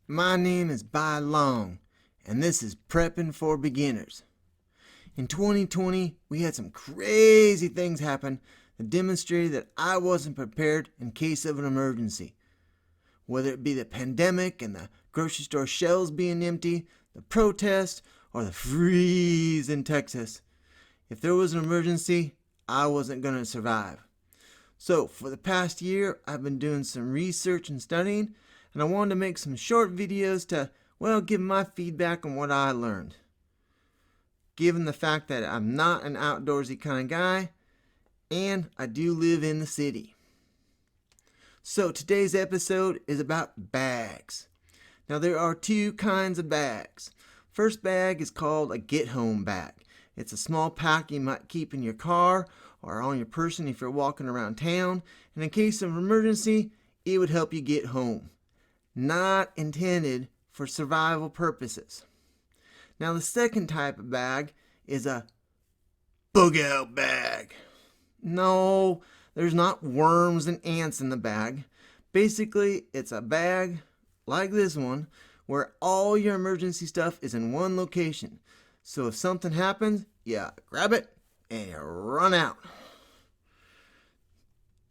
My name is Bai Long, and this is Prepping for Beginners. In 2020, we had some crazy things happen that demonstrated that I wasn't prepared in case of an emergency. Whether it be the pandemic and the grocery store shelves being empty, the protest, or the freeze in Texas, if there was an emergency, I wasn't going to survive. So, for the past year, I've been doing some research and studying, and I wanted to make some short videos to, give my feedback on what I learned. Given the fact that I'm not an outdoorsy kind of guy, and I do live in the city. So, today's episode is about bags. Now, there are two kinds of bags. First bag is called a get-home bag. It's a small pack you might keep in your car or on your person if you're walking around town, and in case of emergency, it would help you get home. Not intended for survival purposes. Now, the second type of bag is a bug out bag. No, there's not worms and ants in the bag. Basically, it's a bag like this one where all your emergency stuff is in one location. So if something happens, you grab it and you run out.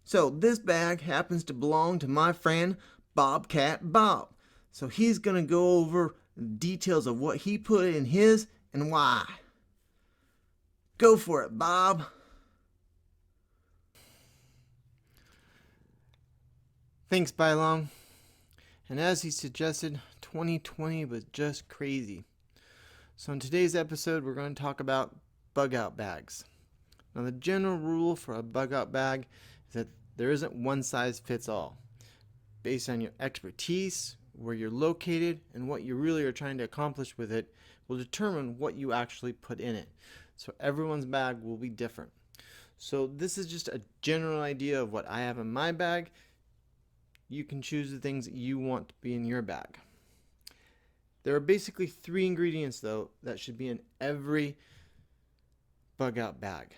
So this bag happens to belong to my friend Bobcat Bob. So he's going to go over details of what he put in his and why. Go for it, Bob. Thanks, Bylong. And as he suggested, 2020 was just crazy. So in today's episode, we're going to talk about bug out bags. Now, the general rule for a bug out bag is that there isn't one size fits all. Based on your expertise, where you're located, and what you really are trying to accomplish with it will determine what you actually put in it. So everyone's bag will be different. So this is just a general idea of what I have in my bag. You can choose the things that you want to be in your bag. There are basically 3 ingredients, though, that should be in every bug out bag.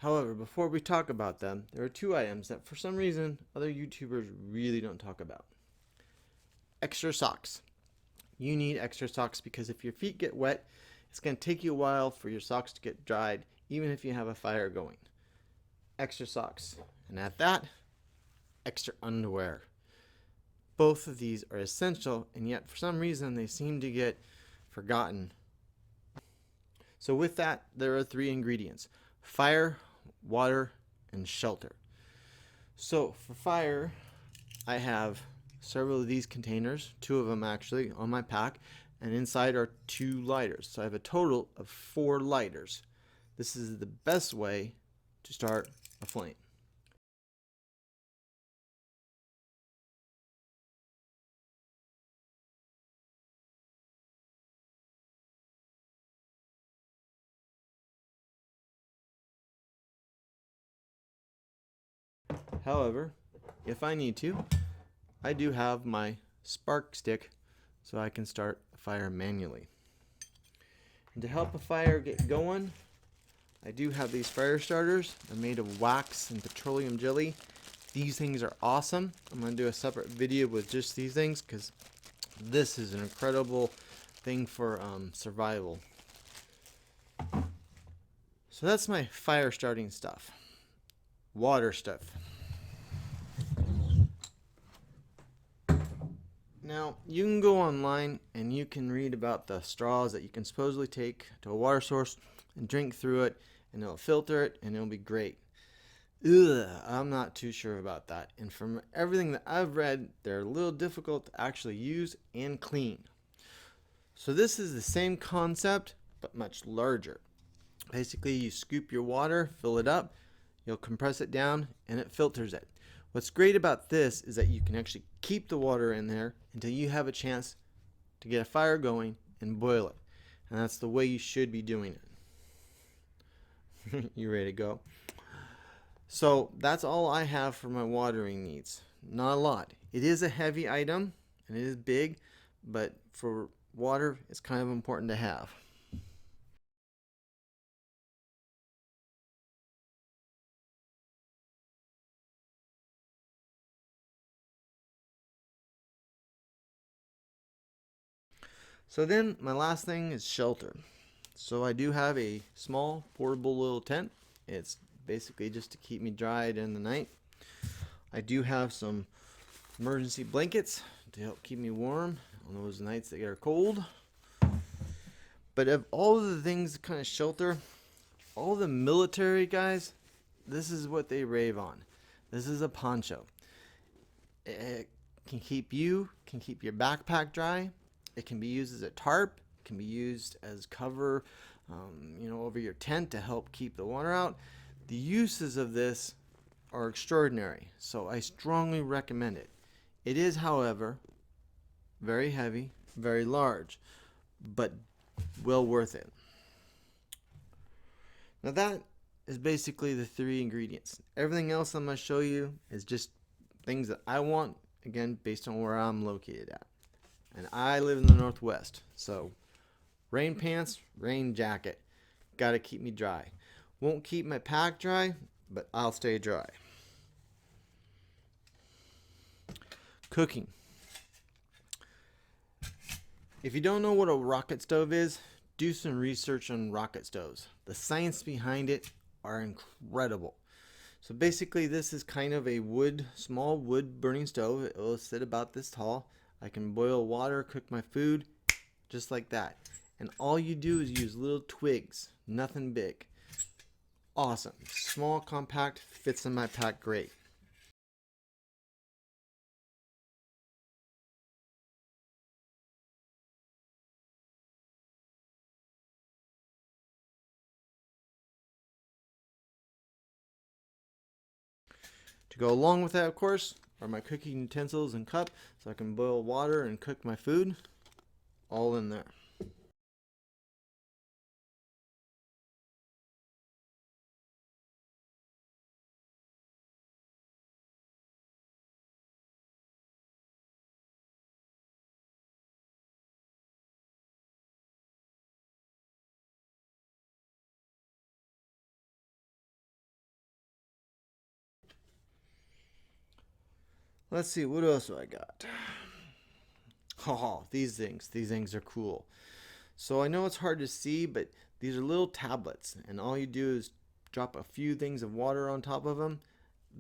However, before we talk about them, there are 2 items that for some reason other YouTubers really don't talk about. Extra socks. You need extra socks because if your feet get wet, it's going to take you a while for your socks to get dried, even if you have a fire going. Extra socks. And at that, extra underwear. Both of these are essential, and yet for some reason they seem to get forgotten. So with that, there are 3 ingredients: fire, water, and shelter. So for fire, I have several of these containers, 2 of them actually, on my pack, and inside are 2 lighters. So I have a total of 4 lighters. This is the best way to start a flame. However, if I need to, I do have my spark stick so I can start a fire manually. And to help a fire get going, I do have these fire starters. They're made of wax and petroleum jelly. These things are awesome. I'm going to do a separate video with just these things because this is an incredible thing for survival. So that's my fire starting stuff. Water stuff. Now, you can go online and you can read about the straws that you can supposedly take to a water source and drink through it, and it'll filter it and it'll be great. I'm not too sure about that. And from everything that I've read, they're a little difficult to actually use and clean. So this is the same concept, but much larger. Basically, you scoop your water, fill it up, you'll compress it down, and it filters it. What's great about this is that you can actually keep the water in there until you have a chance to get a fire going and boil it. And that's the way you should be doing it. You ready to go? So that's all I have for my watering needs. Not a lot. It is a heavy item and it is big, but for water, it's kind of important to have. So then my last thing is shelter. So I do have a small portable little tent. It's basically just to keep me dried in the night. I do have some emergency blankets to help keep me warm on those nights that are cold. But of all of the things to kind of shelter, all the military guys, this is what they rave on. This is a poncho. It can keep your backpack dry. It can be used as a tarp. It can be used as cover, over your tent to help keep the water out. The uses of this are extraordinary, so I strongly recommend it. It is, however, very heavy, very large, but well worth it. Now that is basically the three ingredients. Everything else I'm going to show you is just things that I want, again, based on where I'm located at. And I live in the Northwest, so rain pants, rain jacket. Got to keep me dry. Won't keep my pack dry, but I'll stay dry. Cooking. If you don't know what a rocket stove is, do some research on rocket stoves. The science behind it are incredible. So basically this is kind of a small wood burning stove. It will sit about this tall. I can boil water, cook my food, just like that. And all you do is use little twigs, nothing big. Awesome. Small, compact, fits in my pack great. To go along with that, of course, are my cooking utensils and cup, so I can boil water and cook my food, all in there. Let's see, what else do I got? Oh, these things are cool. So I know it's hard to see, but these are little tablets, and all you do is drop a few things of water on top of them.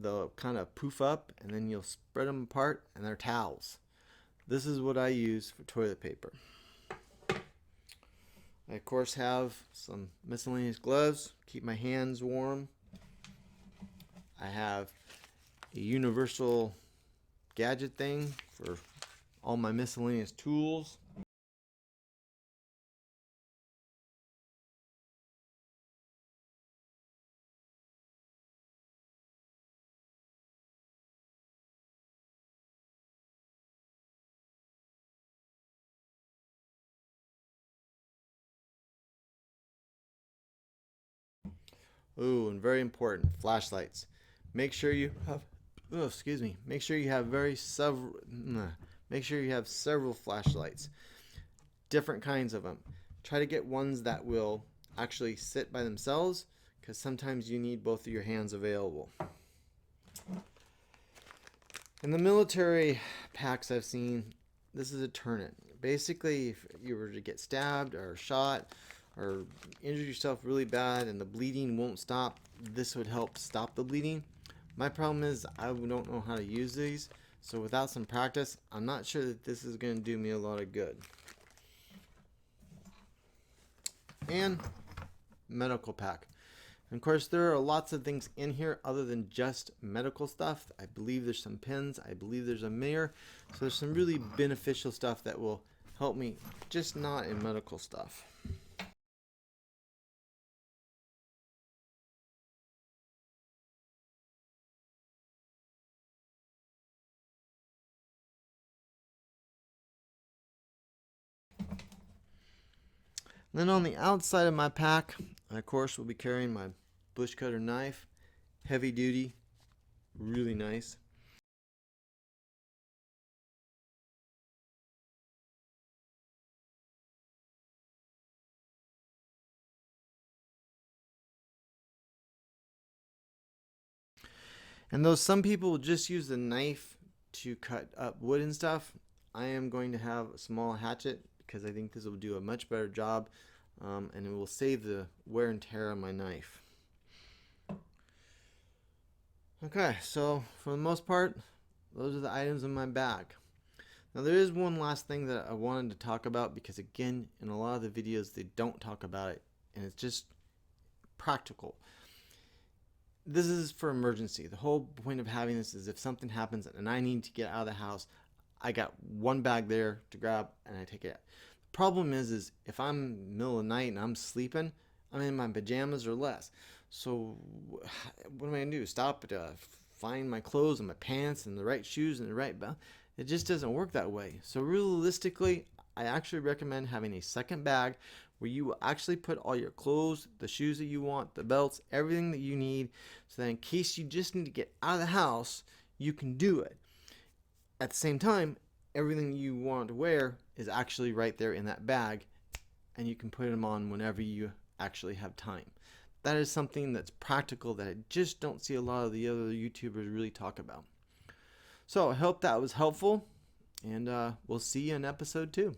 They'll kind of poof up, and then you'll spread them apart, and they're towels. This is what I use for toilet paper. I, of course, have some miscellaneous gloves, keep my hands warm. I have a universal gadget thing for all my miscellaneous tools. Ooh, and very important, flashlights. Make sure you have Make sure you have make sure you have several flashlights. Different kinds of them. Try to get ones that will actually sit by themselves, because sometimes you need both of your hands available. In the military packs I've seen, this is a turn-in. Basically, if you were to get stabbed or shot or injure yourself really bad and the bleeding won't stop, this would help stop the bleeding. My problem is I don't know how to use these, so without some practice, I'm not sure that this is going to do me a lot of good. And medical pack. And of course, there are lots of things in here other than just medical stuff. I believe there's some pens. I believe there's a mirror. So there's some really beneficial stuff that will help me, just not in medical stuff. Then on the outside of my pack, I of course will be carrying my bush cutter knife, heavy duty, really nice. And though some people will just use the knife to cut up wood and stuff, I am going to have a small hatchet because I think this will do a much better job, and it will save the wear and tear on my knife. Okay, so for the most part, those are the items in my bag. Now there is one last thing that I wanted to talk about, because again, in a lot of the videos they don't talk about it, and it's just practical. This is for emergency. The whole point of having this is if something happens and I need to get out of the house, I got one bag there to grab and I take it out. The problem is if I'm middle of the night and I'm sleeping, I'm in my pajamas or less. So what am I gonna do? Stop to find my clothes and my pants and the right shoes and the right belt? It just doesn't work that way. So realistically, I actually recommend having a second bag where you will actually put all your clothes, the shoes that you want, the belts, everything that you need, so that in case you just need to get out of the house, you can do it. At the same time, everything you want to wear is actually right there in that bag, and you can put them on whenever you actually have time. That is something that's practical that I just don't see a lot of the other YouTubers really talk about. So I hope that was helpful, and we'll see you in episode 2.